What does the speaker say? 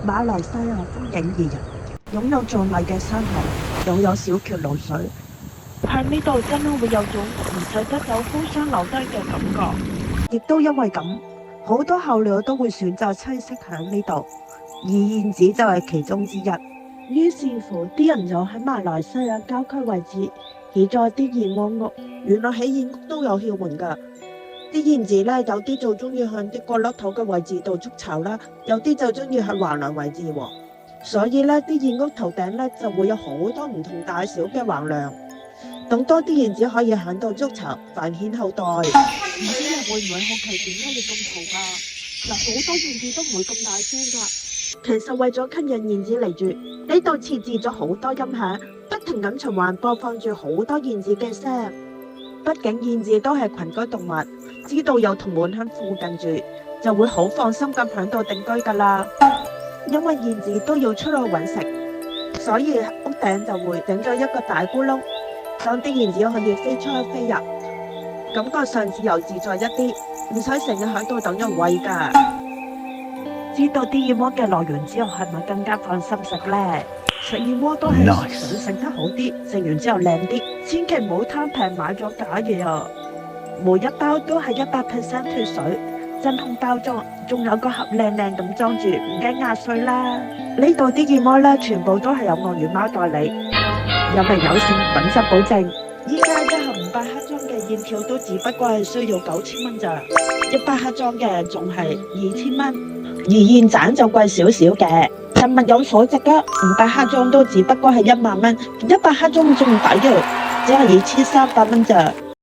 馬來西亞風景宜人，擁有壯麗嘅山河，又有小橋流水。喺呢度真係會有種唔捨得走高山留低嘅感覺。亦都因為咁，好多候鳥都會選擇棲息喺呢度，而燕子就係其中之一。於是乎，啲人就喺馬來西亞郊區位置起咗啲燕窩屋。原來起燕屋都有竅門㗎。啲燕子咧，有啲就中意向啲角落頭嘅位置度築巢啦，有啲就中意喺橫梁位置喎。所以咧，啲燕屋頭頂咧就會有好多唔同大小嘅橫梁，等多啲燕子可以喺度築巢，繁衍後代。唔知人會唔會好奇點解要咁嘈㗎？嗱，好多燕子都唔會咁大聲㗎。其實為咗吸引燕子嚟住，呢度設置咗好多音響，不停咁循環播放住好多燕子嘅聲。畢竟燕子都係群居動物，知道有同伴喺附近住，就會好放心咁喺度定居㗎啦。因為燕子都要出去揾食，所以屋頂就會整咗一個大咕窿，等啲燕子可以飛出去飛入，感覺上自由自在一啲，唔使成日喺度等人餵㗎。知道啲燕窩嘅來源之後，係咪更加放心食呢？食燕窩都係想食得好啲，食完之後靚啲，千祈唔好貪平買咗假嘢啊！每一包都係100% 脫水，真空包裝，仲有個盒靚靚咁裝住，唔驚壓碎啦。呢度啲燕窩咧，全部都係有鱷魚貓代理，有名有姓，品質保證。依家一盒500克裝嘅燕條都只不過係需要9000蚊咋，100克裝嘅仲係2000蚊。而燕盞就貴少少嘅，但物有所值啊！500克裝都只不過係1萬蚊，100克裝仲抵嘅，只係2300蚊咋。